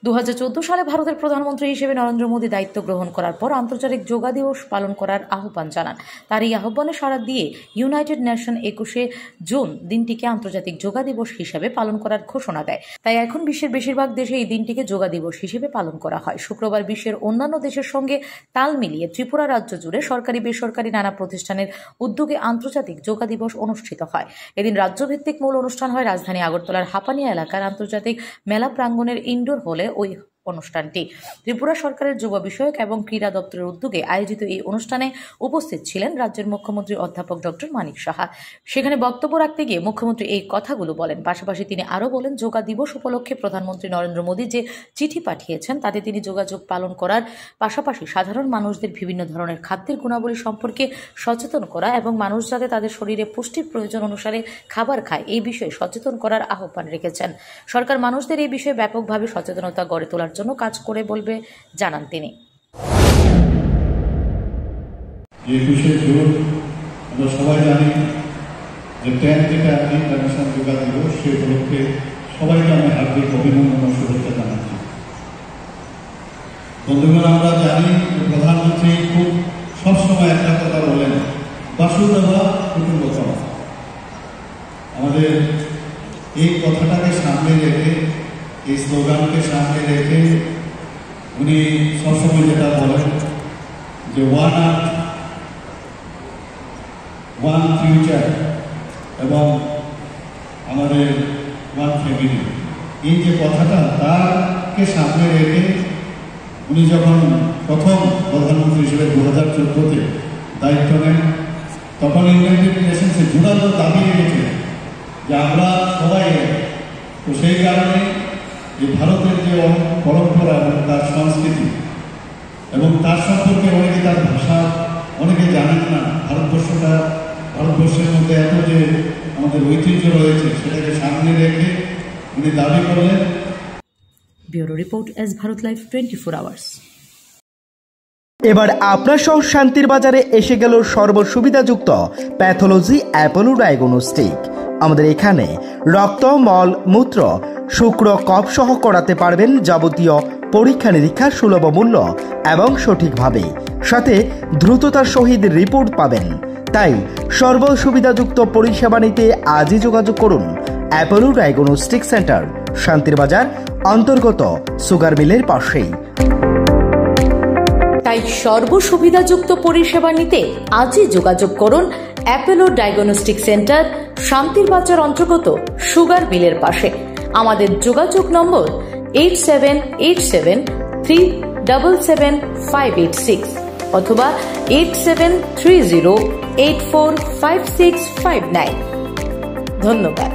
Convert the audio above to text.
2014 সালে ভারতের প্রধানমন্ত্রী হিসেবে নরেন্দ্র মোদী দায়িত্ব গ্রহণ করার পর আন্তর্জাতিক যোগা দিবস পালন করার আহ্বান জানান। তার এই আহ্বানে সাড়া দিয়ে ইউনাইটেড নেশন 21শে জুন দিনটিকে আন্তর্জাতিক যোগা দিবস হিসেবে পালন করার ঘোষণা দেয়। তাই এখন বিশ্বের বেশিরভাগ দেশে এই দিনটিকে যোগা দিবস হিসেবে পালন করা হয়। শুক্রবার বিশ্বের অন্যান্য দেশের সঙ্গে তাল মিলিয়ে ত্রিপুরা রাজ্য জুড়ে সরকারি বেসরকারি নানা প্রতিষ্ঠানের উদ্যোগে আন্তর্জাতিক যোগা দিবস অনুষ্ঠিত হয়। এদিন রাজ্যভিত্তিক মূল অনুষ্ঠান হয় রাজধানী আগরতলার হাপানিয়া এলাকার আন্তর্জাতিক মেলা প্রাঙ্গণের ইনডোর হলে। ওই অনুষ্ঠানটি ত্রিপুরা সরকারের যুব বিষয়ক এবং ক্রীড়া দপ্তরের উদ্যোগে আয়োজিত। এই অনুষ্ঠানে উপস্থিত ছিলেন রাজ্যের মুখ্যমন্ত্রী অধ্যাপক ডক্টর মানিক সাহা। সেখানে বক্তব্য রাখতে গিয়ে মুখ্যমন্ত্রী এই কথাগুলো বলেন। পাশাপাশি তিনি আরও বলেন, যোগা দিবস উপলক্ষে প্রধানমন্ত্রী নরেন্দ্র মোদী যে চিঠি পাঠিয়েছেন তাতে তিনি যোগাযোগ পালন করার পাশাপাশি সাধারণ মানুষদের বিভিন্ন ধরনের খাদ্যের গুণাবলী সম্পর্কে সচেতন করা এবং মানুষ যাতে তাদের শরীরে পুষ্টির প্রয়োজন অনুসারে খাবার খায় এই বিষয়ে সচেতন করার আহ্বান রেখেছেন। সরকার মানুষদের এই বিষয়ে ব্যাপকভাবে সচেতনতা গড়ে তোলার জন্য কাজ করে বলবে জানান তিনি। 21শে জুন আমরা সবাই জানি যে 10 যেটা ইন্টারন্যাশনাল যোগা দিবস, সেই উপলক্ষে সবাইকে আমি হার্দিক অভিনন্দন ও শুভেচ্ছা জানাচ্ছি। বন্ধুগণ, আমরা জানি প্রধানমন্ত্রী খুব সবসময় একটা কথা বলেন, বাসুদেবা কুটুম্বকম। আমাদের এই কথাটাকে সামনে রেখে, এই স্লোগানকে সামনে রেখে উনি সবসময় যেটা বলেন যে ওয়ান আর্থ ওয়ান ফিউচার এবং আমাদের ওয়ান ফ্যামিলি, এই যে কথাটা তাকে সামনে রেখে উনি যখন প্রথম প্রধানমন্ত্রী হিসেবে 2014-তে দায়িত্ব নেন, তখন ইউনাইটেড নেশনসে জোরালো দাবি রেখেছিলেন যে আমরা সবাই। তো সেই কারণে এই ভারতের যে পরম্পরা এবং তার সংস্কৃতি এবং তার সম্পর্কে অনেকে তার ভাষা অনেকে জানেন না। ভারতবর্ষের মধ্যে এত যে আমাদের ঐতিহ্য রয়েছে সেটাকে সামনে রেখে উনি দাবি করলেন। Bureau report, S Bharat live 24 hours. এবার আপনার শহর শান্তির বাজারে এসে গেল সর্বসুবিধাযুক্ত প্যাথোলজি অ্যাপোলো ডায়াগনস্টিক। আমাদের এখানে রক্ত, মল, মূত্র, শুক্র, কফ সহ করাতে পারবেন যাবতীয় পরীক্ষা নিরীক্ষা সুলভ মূল্য এবং সঠিকভাবে, সাথে দ্রুততার সহিত রিপোর্ট পাবেন। তাই সর্বসুবিধাযুক্ত পরিষেবা নিতে আজই যোগাযোগ করুন অ্যাপোলো ডায়াগনস্টিক সেন্টার, শান্তির বাজার অন্তর্গত সুগার মিলের পাশেই। তাই সর্বসুবিধাযুক্ত পরিষেবা নিতে আজই যোগাযোগ করুন অ্যাপোলো ডায়াগনস্টিক সেন্টার, শান্তির বাজার অন্তর্গত সুগার মিলের পাশে। আমাদের যোগাযোগ নম্বর 8787377586 অথবা 8730845659। ধন্যবাদ।